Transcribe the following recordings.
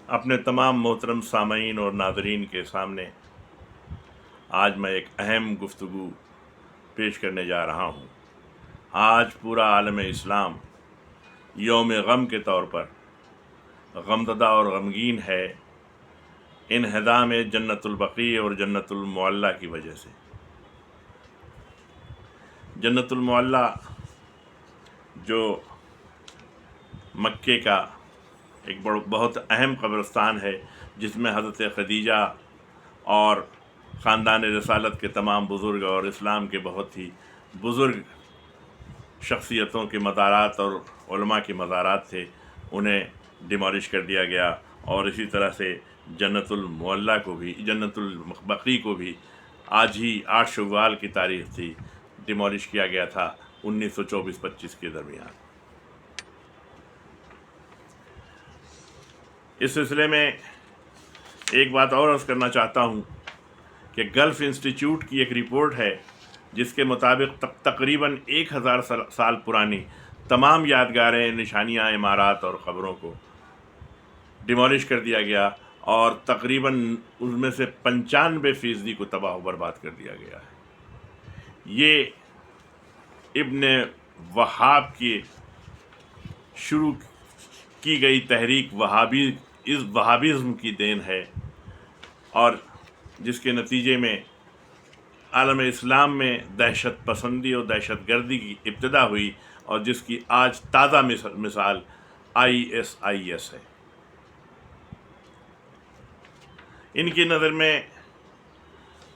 اپنے تمام محترم سامعین اور ناظرین کے سامنے آج میں ایک اہم گفتگو پیش کرنے جا رہا ہوں۔ آج پورا عالم اسلام یوم غم کے طور پر غمزدہ اور غمگین ہے انہدام جنت البقیع اور جنت المعلیٰ کی وجہ سے۔ جنت المعلیٰ جو مکے کا ایک بہت اہم قبرستان ہے، جس میں حضرت خدیجہ اور خاندان رسالت کے تمام بزرگ اور اسلام کے بہت ہی بزرگ شخصیتوں کے مزارات اور علماء کے مزارات تھے، انہیں ڈیمالش کر دیا گیا۔ اور اسی طرح سے جنت المعلیٰ کو بھی، جنت البقیع کو بھی آج ہی 8 شوال کی تاریخ تھی، ڈیمالش کیا گیا تھا 1924-25 کے درمیان۔ اس سلسلے میں ایک بات اور عرض کرنا چاہتا ہوں کہ گلف انسٹیٹیوٹ کی ایک رپورٹ ہے جس کے مطابق تقریباً 1000 سال پرانی تمام یادگاریں، نشانیاں، عمارات اور قبروں کو ڈیمالش کر دیا گیا، اور تقریباً ان میں سے 95% کو تباہ و برباد کر دیا گیا ہے۔ یہ ابن وہاب کی شروع کی گئی تحریک وہابیزم کی دین ہے، اور جس کے نتیجے میں عالم اسلام میں دہشت پسندی اور دہشت گردی کی ابتدا ہوئی، اور جس کی آج تازہ مثال ISIS ہے۔ ان کی نظر میں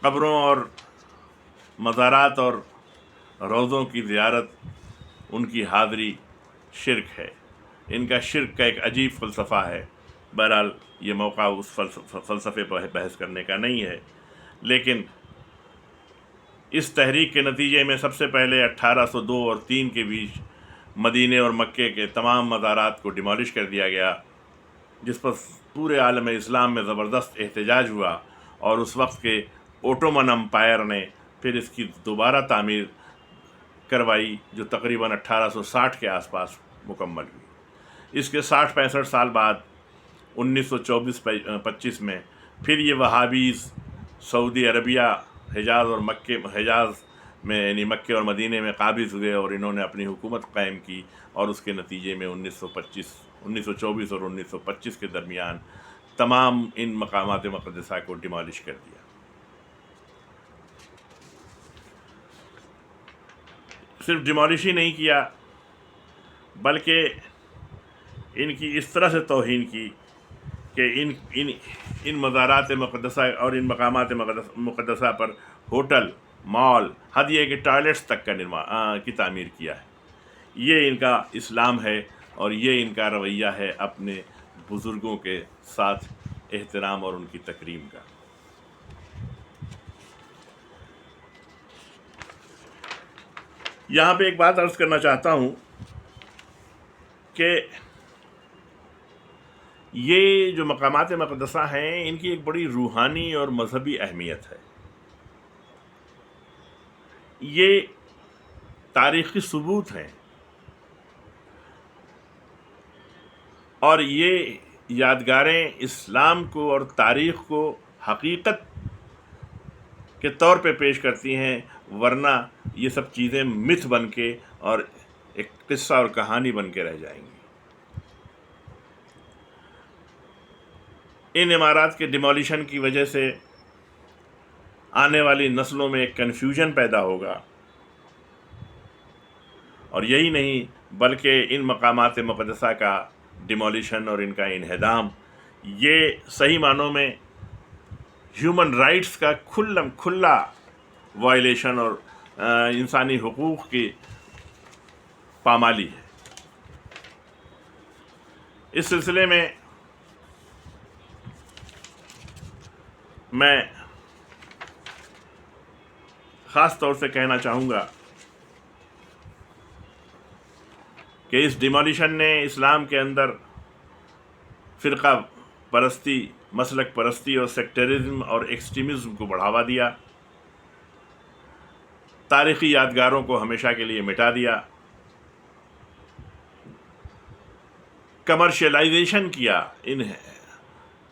قبروں اور مزارات اور روضوں کی زیارت، ان کی حاضری شرک ہے۔ ان کا شرک کا ایک عجیب فلسفہ ہے۔ بہرحال یہ موقع اس فلسفے پر بحث کرنے کا نہیں ہے، لیکن اس تحریک کے نتیجے میں سب سے پہلے 1802 اور 3 کے بیچ مدینے اور مکے کے تمام مزارات کو ڈیمالش کر دیا گیا، جس پر پورے عالم اسلام میں زبردست احتجاج ہوا، اور اس وقت کے اوٹومن امپائر نے پھر اس کی دوبارہ تعمیر کروائی، جو تقریباً 1860 کے آس پاس مکمل ہوئی۔ اس کے 60-65 سال بعد 1924-25 میں پھر یہ وہابیز سعودی عربیہ، حجاز میں یعنی مکے اور مدینے میں قابض ہوئے، اور انہوں نے اپنی حکومت قائم کی، اور اس کے نتیجے میں 1924 اور 1925 کے درمیان تمام ان مقامات مقدسہ کو ڈیمالش کر دیا۔ صرف ڈیمالش ہی نہیں کیا، بلکہ ان کی اس طرح سے توہین کی کہ ان مزارات مقدسہ اور ان مقامات مقدسہ پر ہوٹل، مال، حد یہ کہ ٹوائلٹس تک کی تعمیر کیا ہے۔ یہ ان کا اسلام ہے، اور یہ ان کا رویہ ہے اپنے بزرگوں کے ساتھ احترام اور ان کی تکریم کا۔ یہاں پہ ایک بات عرض کرنا چاہتا ہوں کہ یہ جو مقامات مقدسہ ہیں، ان کی ایک بڑی روحانی اور مذہبی اہمیت ہے۔ یہ تاریخی ثبوت ہیں، اور یہ یادگاریں اسلام کو اور تاریخ کو حقیقت کے طور پہ پیش کرتی ہیں، ورنہ یہ سب چیزیں متھ بن کے اور ایک قصہ اور کہانی بن کے رہ جائیں گی۔ ان عمارات کے ڈیمولیشن کی وجہ سے آنے والی نسلوں میں ایک کنفیوژن پیدا ہوگا، اور یہی نہیں بلکہ ان مقامات مقدسہ کا ڈیمولیشن اور ان کا انہدام یہ صحیح معنوں میں ہیومن رائٹس کا کھلا وائلیشن اور انسانی حقوق کی پامالی ہے۔ اس سلسلے میں میں خاص طور سے کہنا چاہوں گا کہ اس ڈیمولیشن نے اسلام کے اندر فرقہ پرستی، مسلک پرستی اور سیکٹرزم اور ایکسٹریمزم کو بڑھاوا دیا، تاریخی یادگاروں کو ہمیشہ کے لیے مٹا دیا، کمرشلائزیشن کیا ان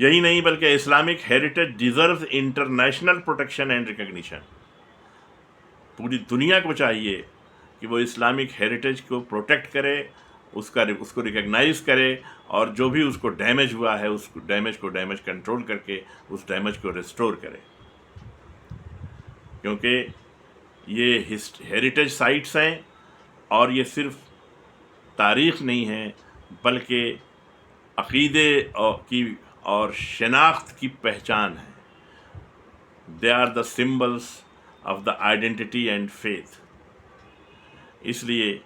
یہی نہیں بلکہ Islamic heritage deserves international protection and recognition. پوری دنیا کو چاہیے کہ وہ اسلامک ہیریٹیج کو پروٹیکٹ کرے، اس کو ریکگنائز کرے، اور جو بھی اس کو ڈیمیج ہوا ہے اس ڈیمیج کو کنٹرول کر کے اس ڈیمیج کو ریسٹور کرے. کیونکہ یہ ہیریٹیج سائٹس ہیں اور یہ صرف تاریخ نہیں ہے بلکہ عقیدے کی اور شناخت کی پہچان ہے. They are the symbols of the identity and faith. اس لیے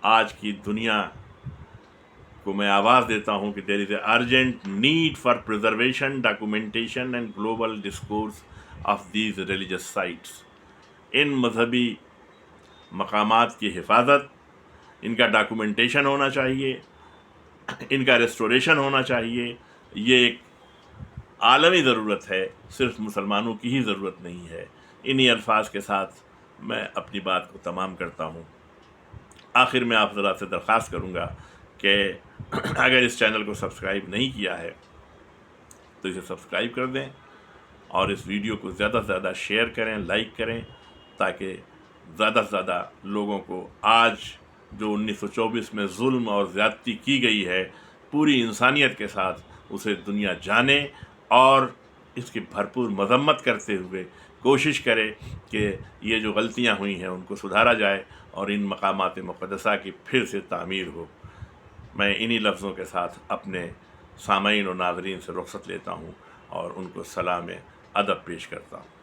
آج کی دنیا کو میں آواز دیتا ہوں کہ there is a urgent need for preservation, documentation and global discourse of these religious sites. ان مذہبی مقامات کی حفاظت، ان کا ڈاکومنٹیشن ہونا چاہیے، ان کا ریسٹوریشن ہونا چاہیے. یہ ایک عالمی ضرورت ہے، صرف مسلمانوں کی ہی ضرورت نہیں ہے. انہی الفاظ کے ساتھ میں اپنی بات کو تمام کرتا ہوں. آخر میں آپ ذرا سے درخواست کروں گا کہ اگر اس چینل کو سبسکرائب نہیں کیا ہے تو اسے سبسکرائب کر دیں، اور اس ویڈیو کو زیادہ سے زیادہ شیئر کریں، لائک کریں، تاکہ زیادہ سے زیادہ لوگوں کو آج جو 1924 میں ظلم اور زیادتی کی گئی ہے پوری انسانیت کے ساتھ اسے دنیا جانے، اور اس کی بھرپور مذمت کرتے ہوئے کوشش کرے کہ یہ جو غلطیاں ہوئی ہیں ان کو سدھارا جائے اور ان مقامات مقدسہ کی پھر سے تعمیر ہو. میں انہی لفظوں کے ساتھ اپنے سامعین و ناظرین سے رخصت لیتا ہوں اور ان کو سلام ادب پیش کرتا ہوں.